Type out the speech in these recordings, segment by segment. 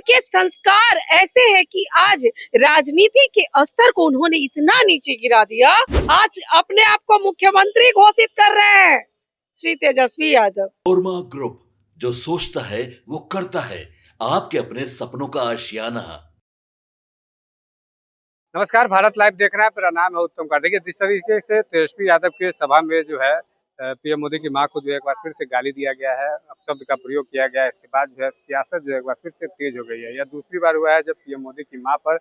उनके संस्कार ऐसे हैं कि आज राजनीति के स्तर को उन्होंने इतना नीचे गिरा दिया, आज अपने आप को मुख्यमंत्री घोषित कर रहे हैं श्री तेजस्वी यादव। कोरमा ग्रुप, जो सोचता है वो करता है, आपके अपने सपनों का आशियाना। नमस्कार, भारत लाइव देख रहे हैं। मेरा नाम है उत्तम कर। देखिए, जिस तरीके से तेजस्वी यादव के सभा में जो है पीएम मोदी की मां को जो एक बार फिर से गाली दिया गया है, अपशब्द का प्रयोग किया गया है। इसके बाद जो है सियासत जो एक बार फिर से तेज हो गई है। यह दूसरी बार हुआ है जब पीएम मोदी की मां पर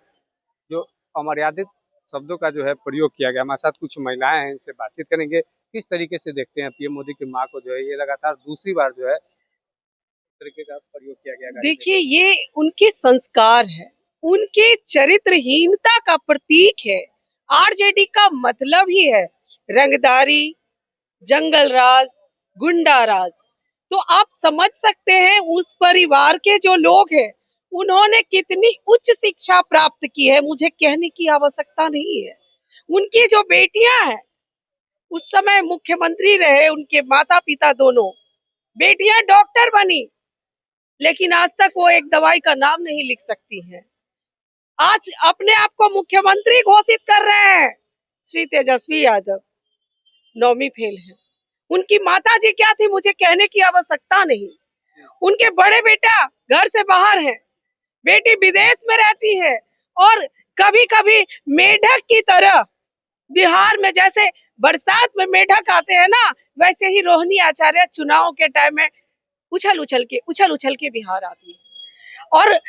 जो अमर्यादित शब्दों का जो है प्रयोग किया गया। हमारे साथ कुछ महिलाएं हैं, इनसे बातचीत करेंगे। किस तरीके से देखते हैं पीएम मोदी की मां को जो है ये लगातार दूसरी बार जो है इस तरीके का प्रयोग किया गया। देखिए, ये उनके संस्कार है, उनके चरित्रहीनता का प्रतीक है। आरजेडी का मतलब ही है रंगदारी, जंगल राज, गुंडा राज। तो आप समझ सकते हैं उस परिवार के जो लोग हैं उन्होंने कितनी उच्च शिक्षा प्राप्त की है, मुझे कहने की आवश्यकता नहीं है। उनकी जो बेटियां हैं, उस समय मुख्यमंत्री रहे उनके माता पिता दोनों, बेटियां डॉक्टर बनी, लेकिन आज तक वो एक दवाई का नाम नहीं लिख सकती हैं। आज अपने आप को मुख्यमंत्री घोषित कर रहे हैं श्री तेजस्वी यादव, 9वीं फेल है। उनकी माता जी क्या थी मुझे कहने की आवश्यकता नहीं। उनके बड़े बेटा घर से बाहर है, बेटी विदेश में रहती है, और कभी कभी मेढक की तरह बिहार में जैसे बरसात में मेढक आते हैं ना, वैसे ही रोहिणी आचार्य चुनाव के टाइम में उछल उछल के बिहार आती है। और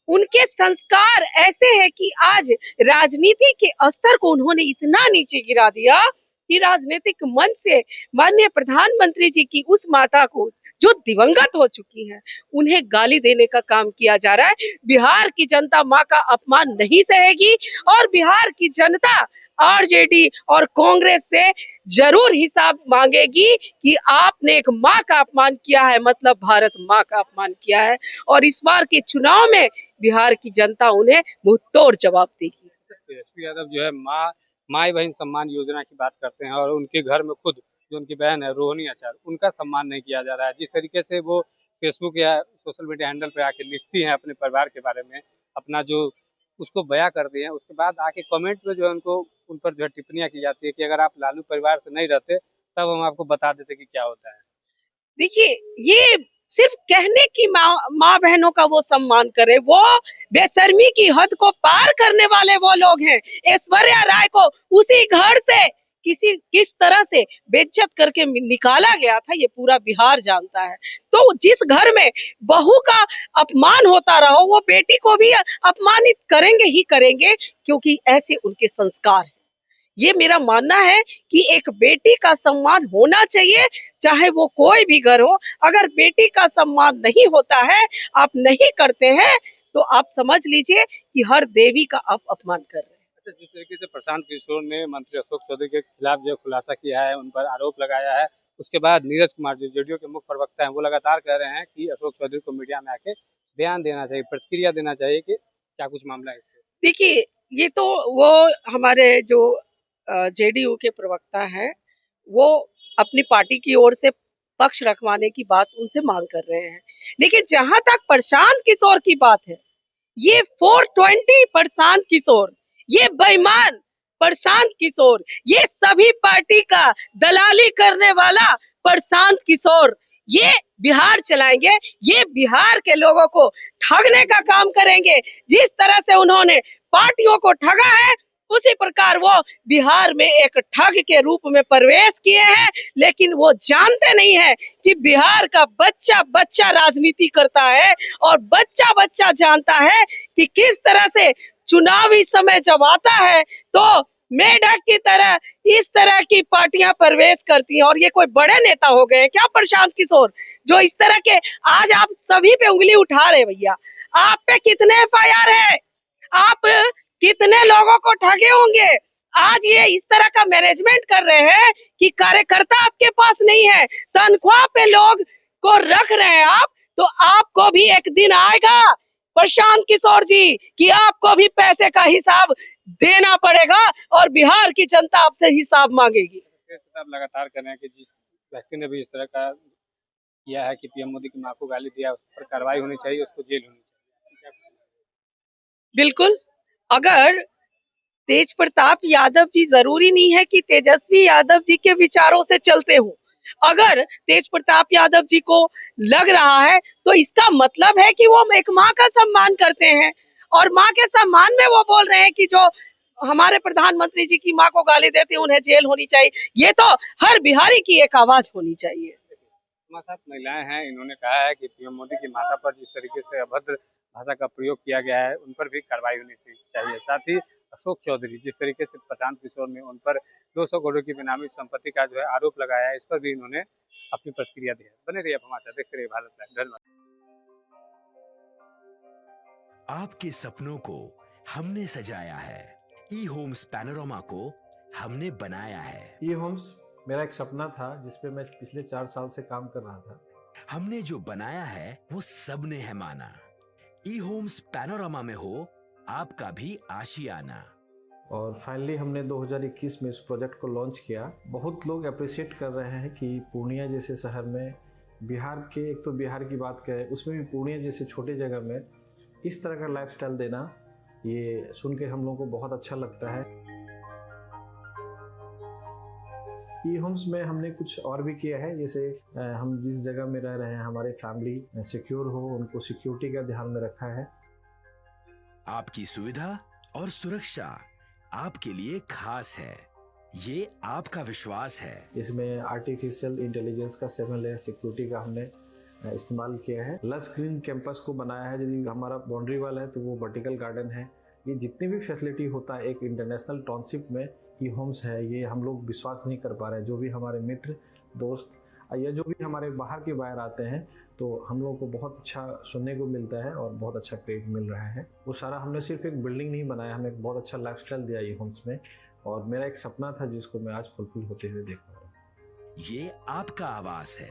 उनके संस्कार ऐसे हैं कि आज राजनीति के स्तर को उन्होंने इतना नीचे गिरा दिया कि राजनीतिक मंच से माननीय प्रधानमंत्री जी की उस माता को जो दिवंगत हो चुकी हैं, उन्हें गाली देने का काम किया जा रहा है। बिहार की जनता मां का अपमान नहीं सहेगी और बिहार की जनता आरजेडी और कांग्रेस से जरूर हिसाब मांगेगी कि आपने एक मां का अपमान किया है, मतलब भारत मां का अपमान किया है। और इस बार के चुनाव में बिहार की जनता उन्हें मुंहतोड़ जवाब देगी। तेजस्वी यादव जो है माई बहन सम्मान योजना की बात करते हैं और उनके घर में खुद जो उनकी बहन है रोहिणी आचार्य, उनका सम्मान नहीं किया जा रहा है। जिस तरीके से वो फेसबुक या सोशल मीडिया हैंडल पे आके लिखती हैं अपने परिवार के बारे में, अपना जो उसको बयां कर दिए हैं, उसके बाद आके कमेंट में जो है उनको उन पर जो है टिप्पणियां की जाती है कि अगर आप लालू परिवार से नहीं रहते तब हम आपको बता देते कि क्या होता है। देखिए, ये सिर्फ कहने की माँ बहनों का वो सम्मान करे, वो बेशर्मी की हद को पार करने वाले वो लोग हैं। ऐश्वर्या राय को उसी घर से किस तरह से बेइज्जत करके निकाला गया था, ये पूरा बिहार जानता है। तो जिस घर में बहू का अपमान होता रहो, वो बेटी को भी अपमानित करेंगे ही करेंगे, क्योंकि ऐसे उनके संस्कार हैं। ये मेरा मानना है कि एक बेटी का सम्मान होना चाहिए, चाहे वो कोई भी घर हो। अगर बेटी का सम्मान नहीं होता है, आप नहीं करते हैं, तो आप समझ लीजिए कि हर देवी का आप अपमान कर रहे हैं। अच्छा, जिस तरीके से प्रशांत किशोर ने मंत्री अशोक चौधरी के खिलाफ जो खुलासा किया है, उन पर आरोप लगाया है, उसके बाद नीरज कुमार जो जेडीयू के मुख्य प्रवक्ता हैं, वो लगातार कह रहे हैं कि अशोक चौधरी को मीडिया में आके बयान देना चाहिए, प्रतिक्रिया देना चाहिए कि क्या कुछ मामला है इसमें। देखिए, ये तो वो हमारे जो जेडीयू के प्रवक्ता हैं, वो अपनी पार्टी की ओर से पक्ष रखवाने की बात उनसे मांग कर रहे हैं। लेकिन जहां तक प्रशांत किशोर की बात है, ये 420 प्रशांत किशोर, ये बेईमान प्रशांत किशोर, ये सभी पार्टी का दलाली करने वाला प्रशांत किशोर, ये बिहार चलाएंगे, ये बिहार के लोगों को ठगने का काम करेंगे। जिस तरह से उन्होंने पार्टियों को ठगा है, उसी प्रकार वो बिहार में एक ठग के रूप में प्रवेश किए हैं। लेकिन वो जानते नहीं है कि बिहार का बच्चा बच्चा राजनीति करता है, और बच्चा बच्चा जानता है कि किस तरह से चुनावी समय जब आता है तो मेढक की तरह इस तरह की पार्टियां प्रवेश करती हैं। और ये कोई बड़े नेता हो गए क्या प्रशांत किशोर, जो इस तरह के? आज आप सभी पे उंगली उठा रहे भैया, आप पे कितने एफआईआर है, आप कितने लोगों को ठगे होंगे। आज ये इस तरह का मैनेजमेंट कर रहे हैं कि कार्यकर्ता आपके पास नहीं है, तनख्वाह पे लोग को रख रहे हैं आप। तो आपको भी एक दिन आएगा प्रशांत किशोर जी कि आपको भी पैसे का हिसाब देना पड़ेगा और बिहार की जनता आपसे हिसाब मांगेगी। आप लगातार कह रहे हैं कि जिस व्यक्ति ने भी इस तरह का किया है कि पीएम मोदी की मां को गाली दिया, उस पर कार्रवाई होनी चाहिए, उसको जेल होनी चाहिए। बिल्कुल। अगर तेज प्रताप यादव जी, जरूरी नहीं है कि तेजस्वी यादव जी के विचारों से चलते हो। अगर तेज प्रताप यादव जी को लग रहा है तो इसका मतलब है कि वो एक माँ का सम्मान करते हैं, और माँ के सम्मान में वो बोल रहे हैं कि जो हमारे प्रधानमंत्री जी की माँ को गाली देती है उन्हें जेल होनी चाहिए। ये तो हर बिहारी की एक आवाज होनी चाहिए। हमारे साथ महिलाएं हैं, इन्होंने कहा है कि पीएम मोदी की माता पर जिस तरीके से अभद्र भाषा का प्रयोग किया गया है उन पर भी कार्रवाई होनी चाहिए। साथ ही अशोक चौधरी जिस तरीके से प्रशांत किशोर ने उन पर 200 करोड़ की बेनामी संपत्ति का जो है आरोप लगाया है, इस पर भी इन्होंने अपनी प्रतिक्रिया दी है। बने रहिए आप हमारे साथ, देखते रहिए भारत लाइव। धन्यवाद। आपके सपनों को हमने सजाया है, ई होम्स पैनोरमा को हमने बनाया है। ई होम्स मेरा एक सपना था जिस पे मैं पिछले 4 साल से काम कर रहा था। हमने जो बनाया है वो सबने है माना। ई होम्स पैनोरमा में हो आपका भी आशियाना। और फाइनली हमने 2021 में इस प्रोजेक्ट को लॉन्च किया। बहुत लोग अप्रिशिएट कर रहे हैं कि पूर्णिया जैसे शहर में, बिहार के, एक तो बिहार की बात करें उसमें भी पूर्णिया जैसे छोटे जगह में इस तरह का लाइफस्टाइल देना, ये सुन के हम लोगों को बहुत अच्छा लगता है। ई होम्स में हमने कुछ और भी किया है, जैसे हम जिस जगह में रह रहे हैं हमारे फैमिली सिक्योर हो, उनको सिक्योरिटी का ध्यान में रखा है। आपकी सुविधा और सुरक्षा आपके लिए खास है, ये आपका विश्वास है। इसमें आर्टिफिशियल इंटेलिजेंस का 7 लेयर सिक्योरिटी का हमने इस्तेमाल किया है। लस ग्रीन कैंपस को बनाया है। यदि हमारा बाउंड्री वाल है तो वो वर्टिकल गार्डन है। ये जितनी भी फैसिलिटी होता है एक इंटरनेशनल टाउनशिप में ई होम्स है, ये हम लोग विश्वास नहीं कर पा रहे हैं। जो भी हमारे मित्र दोस्त या जो भी हमारे बाहर के बाहर आते हैं तो हम लोगों को बहुत अच्छा सुनने को मिलता है और बहुत अच्छा क्रेडिट मिल रहा है। वो सारा हमने सिर्फ एक बिल्डिंग नहीं बनाया, हमें एक बहुत अच्छा लाइफस्टाइल दिया ई होम्स में, और मेरा एक सपना था जिसको मैं आज फुलफिल होते हुए देख रहा हूँ। ये आपका आवास है।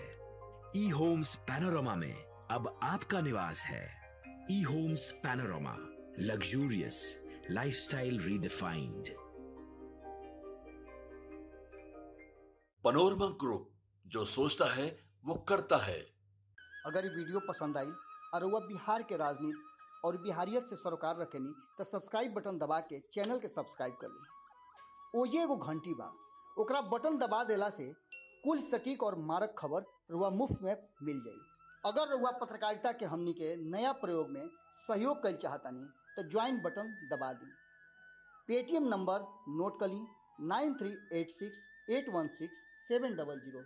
ई होम्स पैनोरमा में अब आपका निवास है। E homes Panorama, luxurious lifestyle redefined. Panorama group, जो सोचता है वो करता है। अगर ये वीडियो पसंद आई और वह बिहार के राजनीति और बिहारियत से सरोकार रखेनी तो सब्सक्राइब बटन दबा के चैनल के सब्सक्राइब कर ली। ओजे एगो घंटी बा, ओकरा बटन दबा देला से कुल सटीक और मारक खबर रुआ मुफ्त में मिल जाई। अगर रुआ पत्रकारिता के हमनी के नया प्रयोग में सहयोग कर चाहतानी तो ज्वाइन बटन दबा दी। पेटीएम नंबर नोट कर ली 9386816700।